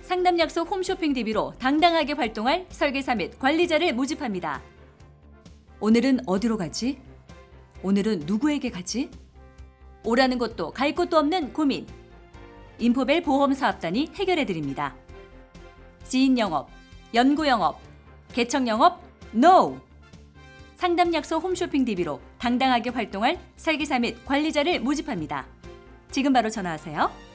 상담약속 홈쇼핑 DB로 당당하게 활동할 설계사 및 관리자를 모집합니다. 오늘은 어디로 가지? 오늘은 누구에게 가지? 오라는 곳도 갈 곳도 없는 고민. 인포벨 보험사업단이 해결해드립니다. 지인 영업, 연구 영업, 개척 영업, NO! 상담약속 홈쇼핑 DB로 당당하게 활동할 설계사 및 관리자를 모집합니다. 지금 바로 전화하세요.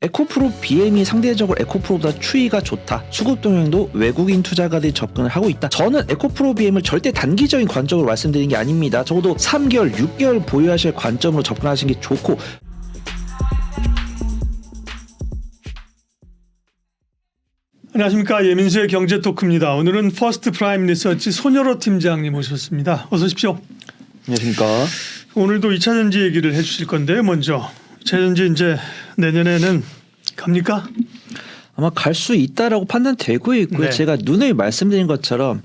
에코프로 BM이 상대적으로 에코프로보다 추이가 좋다. 수급 동향도 외국인 투자가들이 접근을 하고 있다. 저는 에코프로 BM을 절대 단기적인 관점으로 말씀드리는 게 아닙니다. 적어도 3개월, 6개월 보유하실 관점으로 접근하시는 게 좋고, 안녕하십니까. 예민수의 경제토크입니다. 오늘은 퍼스트 프라임 리서치 손여로 팀장님 모셨습니다. 어서 오십시오. 안녕하십니까. 오늘도 2차전지 얘기를 해주실 건데요. 먼저 2차전지 이제 내년에는 갑니까? 아마 갈 수 있다라고 판단되고 있고요. 네. 제가 누누이 말씀드린 것처럼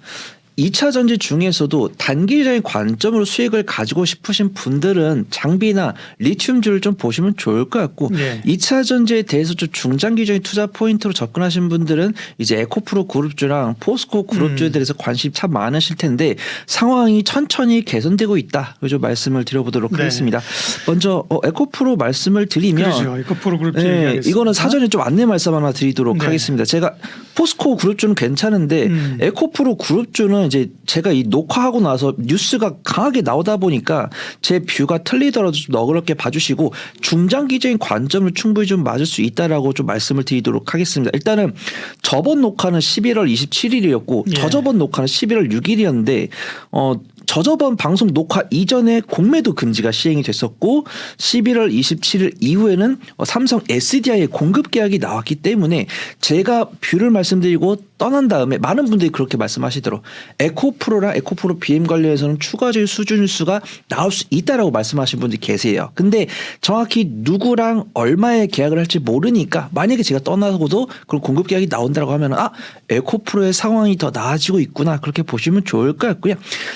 2차 전지 중에서도 단기적인 관점으로 수익을 가지고 싶으신 분들은 장비나 리튬주를 좀 보시면 좋을 것 같고, 네. 2차 전지에 대해서 좀 중장기적인 투자 포인트로 접근하신 분들은 이제 에코프로 그룹주랑 포스코 그룹주에 대해서 관심이 참 많으실 텐데 상황이 천천히 개선되고 있다. 좀 말씀을 드려보도록 네. 하겠습니다. 먼저 에코프로 말씀을 드리면, 그렇죠. 에코프로 그룹주 네, 얘기하겠습니다. 이거는 사전에 좀 안내 말씀 하나 드리도록 네. 하겠습니다. 제가 포스코 그룹주는 괜찮은데 에코프로 그룹주는 이제 제가 이 녹화하고 나서 뉴스가 강하게 나오다 보니까 제 뷰가 틀리더라도 좀 너그럽게 봐주시고 중장기적인 관점을 충분히 좀 맞을 수 있다라고 좀 말씀을 드리도록 하겠습니다. 일단은 저번 녹화는 11월 27일이었고 예. 저저번 녹화는 11월 6일이었는데 저저번 방송 녹화 이전에 공매도 금지가 시행이 됐었고 11월 27일 이후에는 삼성 SDI의 공급 계약이 나왔기 때문에 제가 뷰를 말씀드리고 떠난 다음에 많은 분들이 그렇게 말씀하시도록 에코프로랑 에코프로 BM 관련해서는 추가적인 수준 수가 나올 수 있다라고 말씀하신 분들이 계세요. 근데 정확히 누구랑 얼마의 계약을 할지 모르니까 만약에 제가 떠나고도 그런 공급 계약이 나온다고 하면 에코프로의 상황이 더 나아지고 있구나 그렇게 보시면 좋을 것 같고요.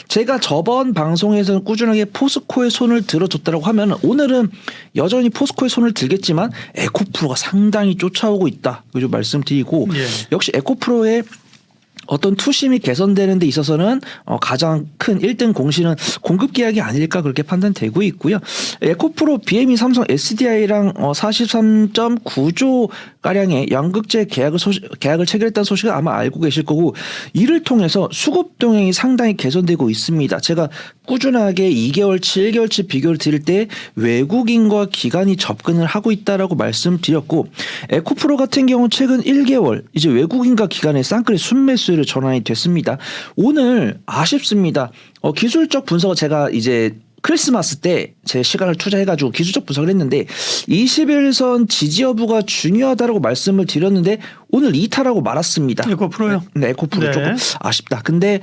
제가 저번 방송에서는 꾸준하게 포스코의 손을 들어줬다고 하면 오늘은 여전히 포스코의 손을 들겠지만 에코프로가 상당히 쫓아오고 있다. 좀 말씀드리고 예. 역시 에코프로의 어떤 투심이 개선되는 데 있어서는 가장 큰 1등 공신은 공급 계약이 아닐까 그렇게 판단되고 있고요. 에코프로 BM이 삼성 SDI랑 43.9조 가량의 양극재 계약을 체결했다는 소식을 아마 알고 계실 거고, 이를 통해서 수급 동향이 상당히 개선되고 있습니다. 제가 꾸준하게 2개월치, 1개월치 비교를 드릴 때 외국인과 기관이 접근을 하고 있다라고 말씀드렸고, 에코프로 같은 경우 최근 1개월 이제 외국인과 기관의 쌍끌이 순매수율이 전환이 됐습니다. 오늘 아쉽습니다. 기술적 분석을 제가 이제 크리스마스 때 제 시간을 투자해가지고 기술적 분석을 했는데 21선 지지 여부가 중요하다라고 말씀을 드렸는데 오늘 이탈하고 말았습니다. 에코프로요? 네, 에코프로 네. 조금 아쉽다. 근데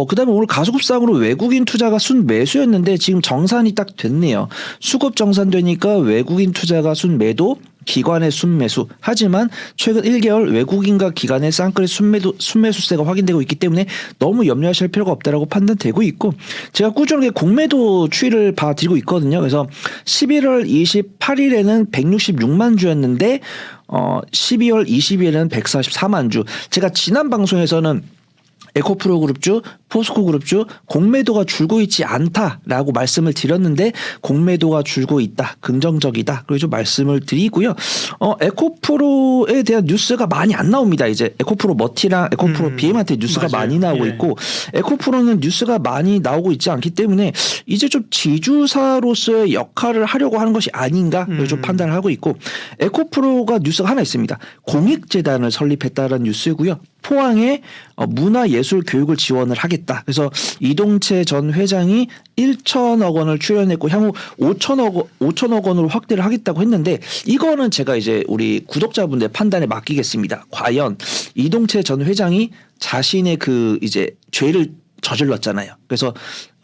그다음에 오늘 가소급상으로 외국인 투자가 순매수였는데 지금 정산이 딱 됐네요. 수급 정산되니까 외국인 투자가 순매도, 기관의 순매수. 하지만 최근 1개월 외국인과 기관의 쌍끌이 순매수세가 확인되고 있기 때문에 너무 염려하실 필요가 없다라고 판단되고 있고, 제가 꾸준하게 공매도 추이를 봐드리고 있거든요. 그래서 11월 28일에는 166만 주였는데 12월 20일에는 144만 주. 제가 지난 방송에서는 에코프로 그룹주, 포스코 그룹주 공매도가 줄고 있지 않다라고 말씀을 드렸는데 공매도가 줄고 있다, 긍정적이다, 그리고 좀 말씀을 드리고요. 에코프로에 대한 뉴스가 많이 안 나옵니다. 이제 에코프로 머티랑 에코프로 BM한테 뉴스가 맞아요. 많이 나오고 예. 있고, 에코프로는 뉴스가 많이 나오고 있지 않기 때문에 이제 좀 지주사로서의 역할을 하려고 하는 것이 아닌가 좀 판단을 하고 있고, 에코프로가 뉴스가 하나 있습니다. 공익재단을 설립했다는 뉴스고요. 포항에 문화예술 교육을 지원을 하겠다. 그래서 이동채 전 회장이 1천억 원을 출연했고 향후 5천억 원으로 확대를 하겠다고 했는데, 이거는 제가 이제 우리 구독자분들 판단에 맡기겠습니다. 과연 이동채 전 회장이 자신의 그 이제 죄를 저질렀잖아요. 그래서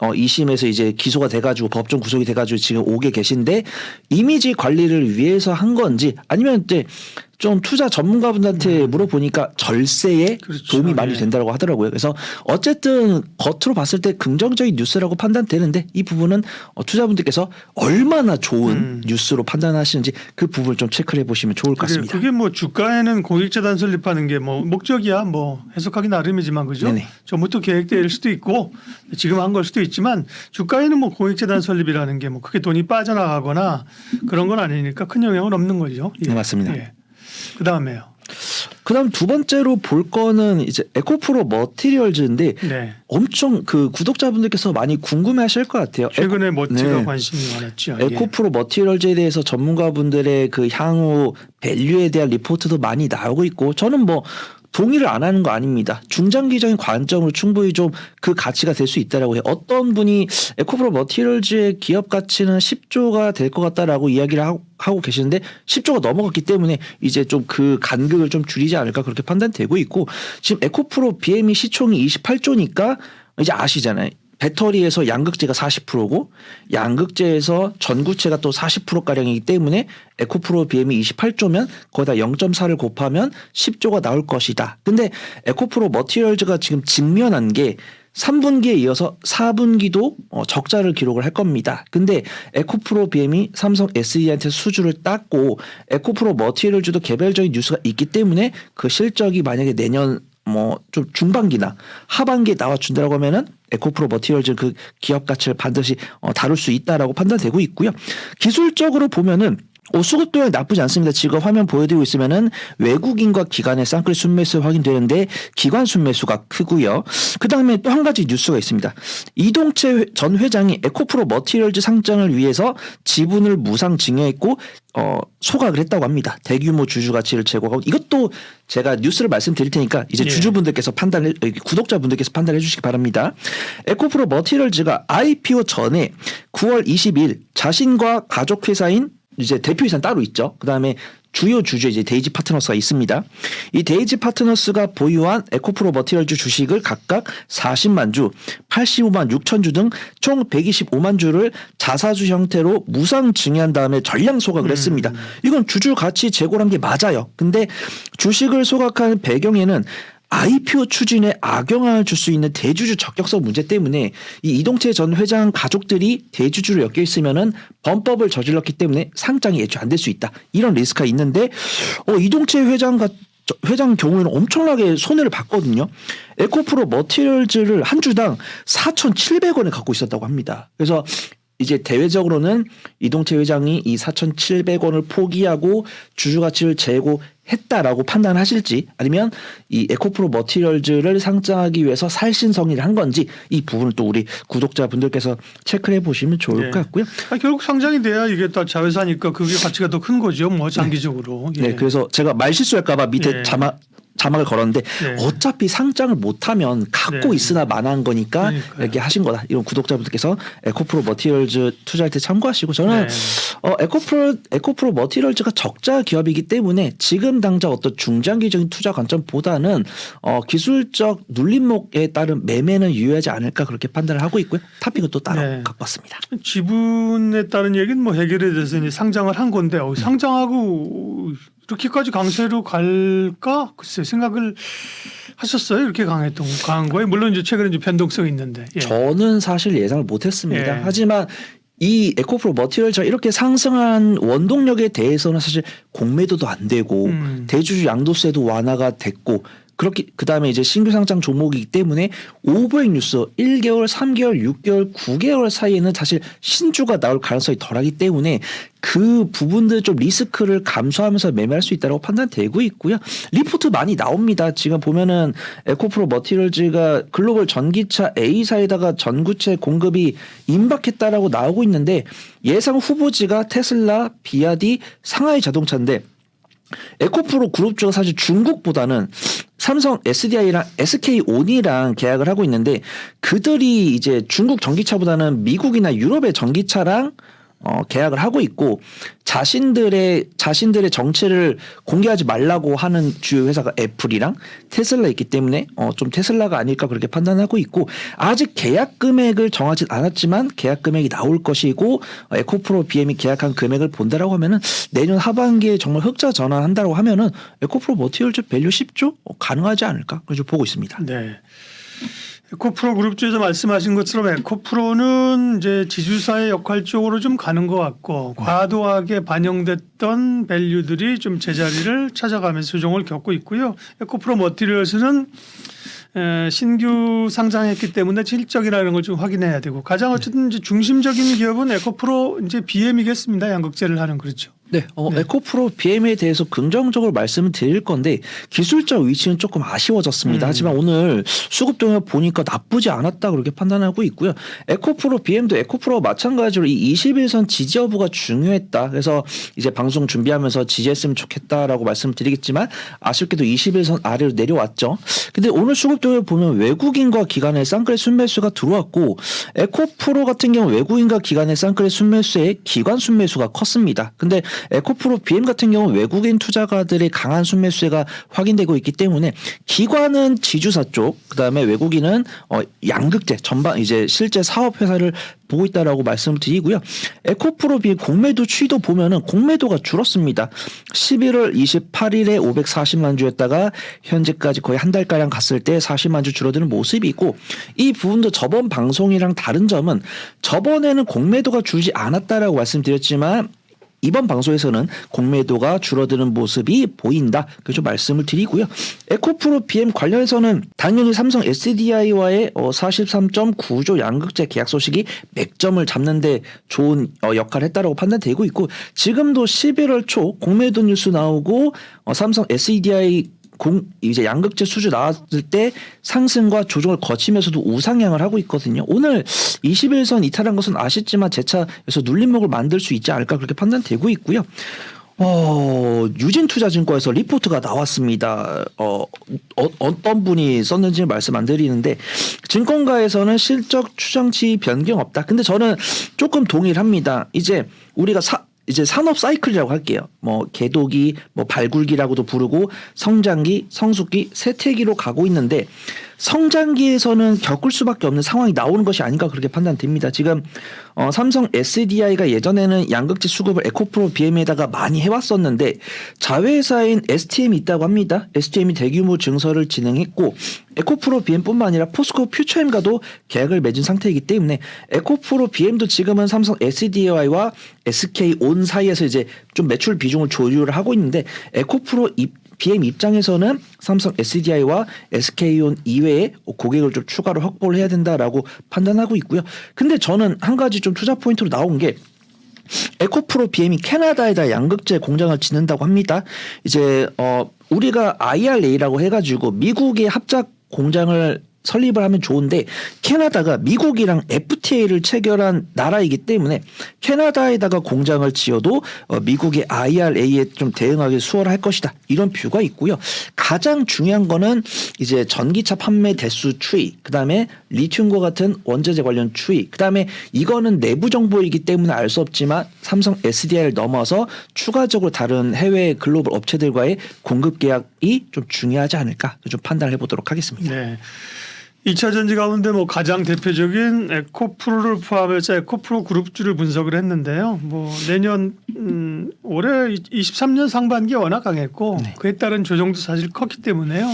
2심에서 이제 기소가 돼가지고 법정 구속이 돼가지고 지금 오게 계신데 이미지 관리를 위해서 한 건지 아니면 이제 좀 투자 전문가분들한테 물어보니까 절세에 그렇죠. 도움이 많이 예. 된다고 하더라고요. 그래서 어쨌든 겉으로 봤을 때 긍정적인 뉴스라고 판단되는데 이 부분은 투자분들께서 얼마나 좋은 뉴스로 판단하시는지 그 부분을 좀 체크를 해보시면 좋을 것 같습니다. 그게 뭐 주가에는 공익재단 설립하는 게 뭐 목적이야 뭐 해석하기 나름이지만 그죠? 네네. 전부터 계획될 수도 있고 지금 한 걸 수도 있지만 주가에는 뭐 공익재단 설립이라는 게 뭐 크게 돈이 빠져나가거나 그런 건 아니니까 큰 영향은 없는 거죠. 예. 네, 맞습니다. 예. 그 다음에요. 그다음 두 번째로 볼 거는 이제 에코프로 머티리얼즈인데 네. 엄청 그 구독자분들께서 많이 궁금해하실 것 같아요. 최근에 멋지가 네. 관심이 많았죠. 예. 에코프로 머티리얼즈에 대해서 전문가분들의 그 향후 밸류에 대한 리포트도 많이 나오고 있고 저는 뭐 동의를 안 하는 거 아닙니다. 중장기적인 관점으로 충분히 좀 그 가치가 될 수 있다라고 해요. 어떤 분이 에코프로 머티리얼즈의 기업 가치는 10조가 될 것 같다라고 이야기를 하고 계시는데 10조가 넘어갔기 때문에 이제 좀 그 간극을 좀 줄이지 않을까 그렇게 판단되고 있고 지금 에코프로 BMI 시총이 28조니까 이제 아시잖아요. 배터리에서 양극재가 40%고 양극재에서 전구체가 또 40%가량이기 때문에 에코프로 BM이 28조면 거기다 0.4를 곱하면 10조가 나올 것이다. 근데 에코프로 머티리얼즈가 지금 직면한 게 3분기에 이어서 4분기도 적자를 기록을 할 겁니다. 근데 에코프로 BM이 삼성 SDI한테 수주를 땄고 에코프로 머티리얼즈도 개별적인 뉴스가 있기 때문에 그 실적이 만약에 내년 뭐 좀 중반기나 하반기에 나와준다라고 하면은 에코프로 머티리얼즈 그 기업 가치를 반드시 다룰 수 있다라고 판단되고 있고요. 기술적으로 보면은 수급 도형이 나쁘지 않습니다. 지금 화면 보여드리고 있으면은 외국인과 기관의 쌍끌 순매수 확인되는데 기관 순매수가 크고요. 그 다음에 또 한 가지 뉴스가 있습니다. 이동채 전 회장이 에코프로 머티리얼즈 상장을 위해서 지분을 무상 증여했고 소각을 했다고 합니다. 대규모 주주 가치를 제고하고 이것도 제가 뉴스를 말씀드릴 테니까 이제 예. 주주분들께서 구독자분들께서 판단해 주시기 바랍니다. 에코프로 머티리얼즈가 IPO 전에 9월 20일 자신과 가족 회사인 이제 대표이사는 따로 있죠. 그 다음에 주요 주주 이제 데이지 파트너스가 있습니다. 이 데이지 파트너스가 보유한 에코프로 머티리얼즈 주식을 각각 40만 주, 85만 6천 주 등 총 125만 주를 자사주 형태로 무상 증여한 다음에 전량 소각을 했습니다. 이건 주주 가치 제고란 게 맞아요. 근데 주식을 소각한 배경에는 IPO 추진에 악영향을 줄 수 있는 대주주 적격성 문제 때문에 이 이동채 전 회장 가족들이 대주주로 엮여 있으면은 범법을 저질렀기 때문에 상장이 애초에 안 될 수 있다. 이런 리스크가 있는데 이동채 회장 경우에는 엄청나게 손해를 봤거든요. 에코프로 머티리얼즈를 한 주당 4,700원에 갖고 있었다고 합니다. 그래서 이제 대외적으로는 이동채 회장이 이 4,700원을 포기하고 주주 가치를 제고했다라고 판단하실지 아니면 이 에코프로 머티리얼즈를 상장하기 위해서 살신성의를 한 건지 이 부분을 또 우리 구독자분들께서 체크를 해보시면 좋을 네. 것 같고요. 결국 상장이 돼야 이게 또 자회사니까 그게 가치가 더 큰 거죠. 뭐 장기적으로. 예. 네, 그래서 제가 말 실수할까봐 밑에 네. 자막을 걸었는데 네. 어차피 상장을 못하면 갖고 네. 있으나 마나한 거니까 그러니까요. 이렇게 하신 거다. 이런 구독자분들께서 에코프로 머티리얼즈 투자할 때 참고하시고 저는 네. 에코프로 머티리얼즈가 적자 기업이기 때문에 지금 당장 어떤 중장기적인 투자 관점보다는 기술적 눌림목에 따른 매매는 유효하지 않을까 그렇게 판단을 하고 있고요. 탑픽은 또 따로 네. 갖고 왔습니다. 지분에 따른 얘기는 뭐 해결에 대해서 이제 상장을 한 건데 상장하고 이렇게까지 강세로 갈까? 글쎄 생각을 하셨어요? 이렇게 강한 거예요? 물론 이제 최근에 이제 변동성이 있는데. 예. 저는 사실 예상을 못했습니다. 예. 하지만 이 에코프로 머티리얼즈가 이렇게 상승한 원동력에 대해서는 사실 공매도도 안 되고 대주주 양도세도 완화가 됐고 그렇게 그다음에 이제 신규 상장 종목이기 때문에 오버액 뉴스 1개월, 3개월, 6개월, 9개월 사이에는 사실 신주가 나올 가능성이 덜하기 때문에 그 부분들 좀 리스크를 감수하면서 매매할 수 있다고 판단되고 있고요. 리포트 많이 나옵니다. 지금 보면은 에코프로 머티리얼즈가 글로벌 전기차 A사에다가 전구체 공급이 임박했다라고 나오고 있는데 예상 후보지가 테슬라, 비아디, 상하이 자동차인데 에코프로 그룹 쪽은 사실 중국보다는 삼성 SDI랑 SK온이랑 계약을 하고 있는데 그들이 이제 중국 전기차보다는 미국이나 유럽의 전기차랑 계약을 하고 있고 자신들의 정체를 공개하지 말라고 하는 주요 회사가 애플이랑 테슬라 있기 때문에 좀 테슬라가 아닐까 그렇게 판단하고 있고 아직 계약 금액을 정하진 않았지만 계약 금액이 나올 것이고 에코프로 BM이 계약한 금액을 본다라고 하면은 내년 하반기에 정말 흑자 전환한다고 하면은 에코프로 머티리얼즈 밸류 10조 가능하지 않을까 그렇게 보고 있습니다. 네. 에코프로 그룹주에서 말씀하신 것처럼 에코프로는 이제 지주사의 역할 쪽으로 좀 가는 것 같고 과도하게 반영됐던 밸류들이 좀 제자리를 찾아가면서 조정을 겪고 있고요. 에코프로 머티리얼스는 신규 상장했기 때문에 실적이라는 걸 좀 확인해야 되고 가장 어쨌든 이제 중심적인 기업은 에코프로 이제 BM이겠습니다. 양극재를 하는 그렇죠. 네, 에코프로 BM에 대해서 긍정적으로 말씀을 드릴 건데 기술적 위치는 조금 아쉬워졌습니다. 하지만 오늘 수급 동향 보니까 나쁘지 않았다 그렇게 판단하고 있고요. 에코프로 BM도 에코프로와 마찬가지로 이 21선 지지 여부가 중요했다. 그래서 이제 방송 준비하면서 지지했으면 좋겠다라고 말씀드리겠지만 아쉽게도 21선 아래로 내려왔죠. 근데 오늘 수급 동향 보면 외국인과 기관의 쌍끌의 순매수가 들어왔고 에코프로 같은 경우 외국인과 기관의 쌍끌의 순매수에 기관 순매수가 컸습니다. 근데 에코프로 BM 같은 경우 외국인 투자가들의 강한 순매수가 확인되고 있기 때문에 기관은 지주사 쪽, 그다음에 외국인은 양극재 전반 이제 실제 사업 회사를 보고 있다라고 말씀을 드리고요. 에코프로 BM 공매도 추이도 보면은 공매도가 줄었습니다. 11월 28일에 540만 주였다가 현재까지 거의 한 달가량 갔을 때 40만 주 줄어드는 모습이 있고 이 부분도 저번 방송이랑 다른 점은 저번에는 공매도가 줄지 않았다라고 말씀드렸지만 이번 방송에서는 공매도가 줄어드는 모습이 보인다. 그래서 말씀을 드리고요. 에코프로 BM 관련해서는 당연히 삼성 SDI와의 43.9조 양극재 계약 소식이 맥점을 잡는데 좋은 역할을 했다라고 판단되고 있고 지금도 11월 초 공매도 뉴스 나오고 삼성 SDI 이제 양극재 수주 나왔을 때 상승과 조정을 거치면서도 우상향을 하고 있거든요. 오늘 21선 이탈한 것은 아쉽지만 재차에서 눌림목을 만들 수 있지 않을까 그렇게 판단되고 있고요. 유진투자증권에서 리포트가 나왔습니다. 어떤 분이 썼는지 말씀 안 드리는데 증권가에서는 실적 추정치 변경 없다. 근데 저는 조금 동의를 합니다. 이제 우리가 이제 산업 사이클이라고 할게요. 뭐 개도기, 뭐 발굴기라고도 부르고 성장기, 성숙기, 쇠퇴기로 가고 있는데 성장기에서는 겪을 수밖에 없는 상황이 나오는 것이 아닌가 그렇게 판단됩니다. 지금 삼성 SDI가 예전에는 양극재 수급을 에코프로 BM에다가 많이 해왔었는데 자회사인 STM이 있다고 합니다. STM이 대규모 증설을 진행했고 에코프로 BM뿐만 아니라 포스코 퓨처엠과도 계약을 맺은 상태이기 때문에 에코프로 BM도 지금은 삼성 SDI와 SK온 사이에서 이제 좀 매출 비중을 조율을 하고 있는데 에코프로 BM 입장에서는 삼성 SDI와 SK온 이외에 고객을 좀 추가로 확보를 해야 된다라고 판단하고 있고요. 근데 저는 한 가지 좀 투자 포인트로 나온 게 에코프로 BM이 캐나다에다 양극재 공장을 짓는다고 합니다. 이제 우리가 IRA라고 해가지고 미국의 합작 공장을 설립을 하면 좋은데 캐나다가 미국이랑 FTA를 체결한 나라이기 때문에 캐나다에다가 공장을 지어도 미국의 IRA에 좀 대응하기 수월할 것이다. 이런 뷰가 있고요. 가장 중요한 거는 이제 전기차 판매 대수 추이, 그다음에 리튬과 같은 원자재 관련 추이, 그다음에 이거는 내부 정보이기 때문에 알 수 없지만 삼성 SDI를 넘어서 추가적으로 다른 해외 글로벌 업체들과의 공급 계약이 좀 중요하지 않을까 좀 판단을 해보도록 하겠습니다. 네. 2차 전지 가운데 뭐 가장 대표적인 에코프로를 포함해서 에코프로 그룹주를 분석을 했는데요. 뭐 내년 올해 23년 상반기에 워낙 강했고 네. 그에 따른 조정도 사실 컸기 때문에요.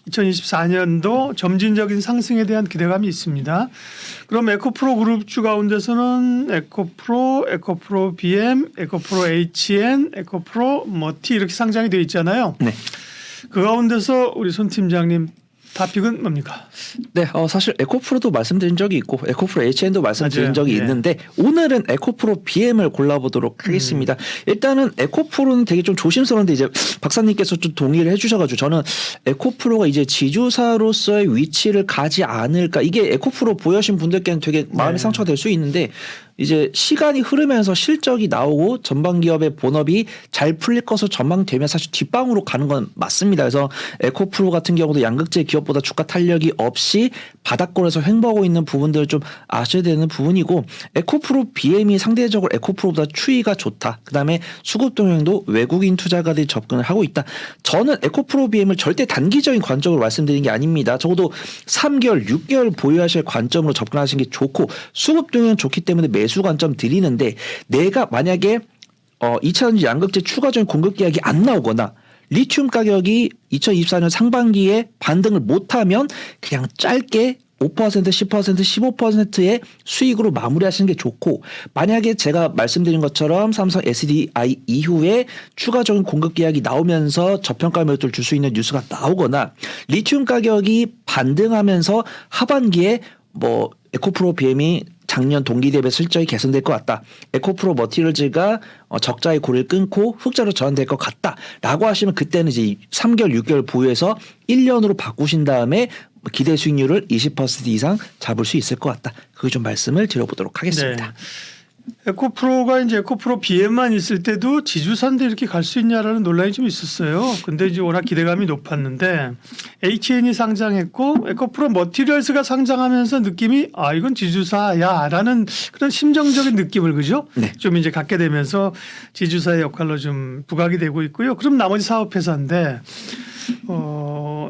2024년도 점진적인 상승에 대한 기대감이 있습니다. 그럼 에코프로 그룹주 가운데서는 에코프로 BM, 에코프로 HN, 에코프로 머티 이렇게 상장이 되어 있잖아요. 네. 그 가운데서 우리 손 팀장님 탑픽은 뭡니까? 네, 사실 에코프로도 말씀드린 적이 있고 에코프로 HN도 말씀드린 맞아요. 적이 예. 있는데 오늘은 에코프로 BM을 골라보도록 하겠습니다. 일단은 에코프로는 되게 좀 조심스러운데 이제 박사님께서 좀 동의를 해주셔가지고 저는 에코프로가 이제 지주사로서의 위치를 가지 않을까 이게 에코프로 보유하신 분들께는 되게 마음의 네. 상처가 될 수 있는데 이제 시간이 흐르면서 실적이 나오고 전방 기업의 본업이 잘 풀릴 것으로 전망되면 사실 뒷방으로 가는 건 맞습니다. 그래서 에코프로 같은 경우도 양극재 기업보다 주가 탄력이 없이 바닥권에서 횡보하고 있는 부분들을 좀 아셔야 되는 부분이고 에코프로 BM이 상대적으로 에코프로보다 추이가 좋다. 그다음에 수급 동향도 외국인 투자가들이 접근을 하고 있다. 저는 에코프로 BM을 절대 단기적인 관점으로 말씀드리는 게 아닙니다. 적어도 3개월, 6개월 보유하실 관점으로 접근하시는 게 좋고 수급 동향 좋기 때문에 매수 관점 드리는데 내가 만약에 2차전지 양극재 추가적인 공급 계약이 안 나오거나 리튬 가격이 2024년 상반기에 반등을 못하면 그냥 짧게 5%, 10%, 15%의 수익으로 마무리하시는 게 좋고 만약에 제가 말씀드린 것처럼 삼성 SDI 이후에 추가적인 공급 계약이 나오면서 저평가 매도를 줄 수 있는 뉴스가 나오거나 리튬 가격이 반등하면서 하반기에 뭐 에코프로 BM이 작년 동기 대비 실적이 개선될 것 같다. 에코프로 머티리얼즈가 적자의 고리를 끊고 흑자로 전환될 것 같다라고 하시면 그때는 이제 3개월, 6개월 보유해서 1년으로 바꾸신 다음에 기대 수익률을 20% 이상 잡을 수 있을 것 같다. 그거 좀 말씀을 드려보도록 하겠습니다. 네. 에코프로가 이제 에코프로 BM만 있을 때도 지주사인데 이렇게 갈 수 있냐라는 논란이 좀 있었어요. 근데 이제 워낙 기대감이 높았는데 HN이 상장했고 에코프로 머티리얼스가 상장하면서 느낌이 이건 지주사야라는 그런 심정적인 느낌을 그죠? 네. 좀 이제 갖게 되면서 지주사의 역할로 좀 부각이 되고 있고요. 그럼 나머지 사업회사인데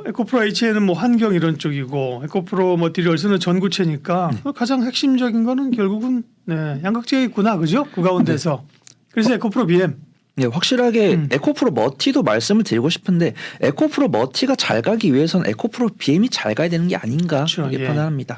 에코프로 HN은 뭐 환경 이런 쪽이고 에코프로 머티리얼스는 전구체니까 가장 핵심적인 거는 결국은 양극재가 있구나 그죠? 그 가운데서 그래서 에코프로 BM 네, 확실하게 에코프로 머티도 말씀을 드리고 싶은데 에코프로 머티가 잘 가기 위해서는 에코프로 BM이 잘 가야 되는 게 아닌가 그렇죠. 그렇게 예. 판단합니다.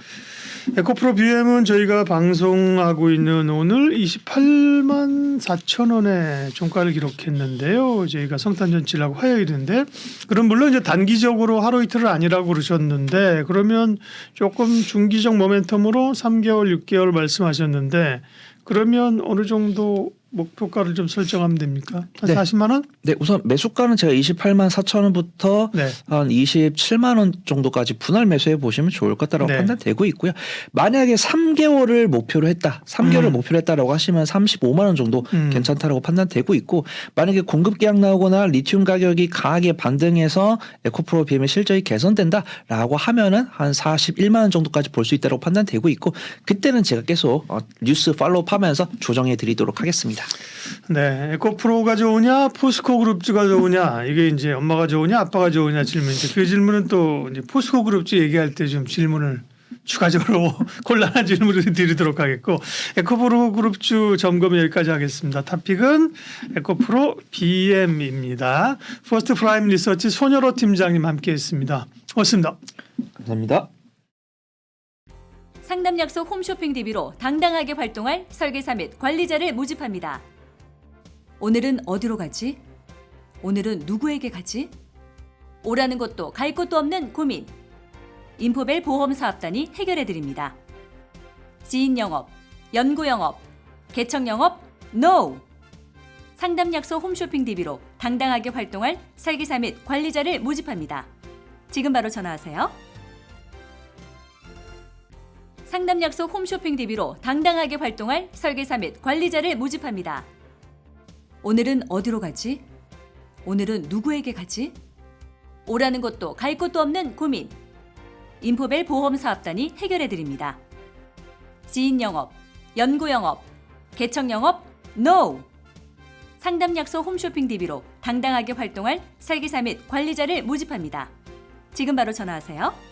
에코프로 BM은 저희가 방송하고 있는 오늘 28만 4천 원의 종가를 기록했는데요. 저희가 성탄절치라고 화요일인데 그럼 물론 이제 단기적으로 하루 이틀은 아니라고 그러셨는데 그러면 조금 중기적 모멘텀으로 3개월, 6개월 말씀하셨는데 그러면 어느 정도 목표가를 좀 설정하면 됩니까? 한 네. 40만 원? 네, 우선 매수가는 제가 28만 4천 원부터 네. 한 27만 원 정도까지 분할 매수해 보시면 좋을 것 같다라고 네. 판단되고 있고요. 만약에 3개월을 목표로 했다. 3개월을 목표로 했다라고 하시면 35만 원 정도 괜찮다라고 판단되고 있고 만약에 공급 계약 나오거나 리튬 가격이 강하게 반등해서 에코프로 BM의 실적이 개선된다라고 하면은 한 41만 원 정도까지 볼 수 있다고 판단되고 있고 그때는 제가 계속 뉴스 팔로우하면서 조정해 드리도록 하겠습니다. 네, 에코프로가 좋으냐, 포스코 그룹주가 좋으냐, 이게 이제 엄마가 좋으냐, 아빠가 좋으냐 질문인데 그 질문은 또 이제 포스코 그룹주 얘기할 때 좀 질문을 추가적으로 곤란한 질문을 드리도록 하겠고 에코프로 그룹주 점검 여기까지 하겠습니다. 탑픽은 에코프로 BM입니다. 퍼스트 프라임 리서치 손여로 팀장님 함께했습니다. 고맙습니다. 감사합니다. 상담 약속 홈쇼핑 DB로 당당하게 활동할 설계사 및 관리자를 모집합니다. 오늘은 어디로 가지? 오늘은 누구에게 가지? 오라는 것도 갈 곳도 없는 고민. 인포벨 보험사업단이 해결해드립니다. 지인 영업, 연구 영업, 개척 영업, NO! 상담 약속 홈쇼핑 DB로 당당하게 활동할 설계사 및 관리자를 모집합니다. 지금 바로 전화하세요. 상담 약속 홈쇼핑 DB로 당당하게 활동할 설계사 및 관리자를 모집합니다. 오늘은 어디로 가지? 오늘은 누구에게 가지? 오라는 것도 갈 곳도 없는 고민. 인포벨 보험사업단이 해결해드립니다. 지인 영업, 연구 영업, 개척 영업, NO! 상담 약속 홈쇼핑 DB로 당당하게 활동할 설계사 및 관리자를 모집합니다. 지금 바로 전화하세요.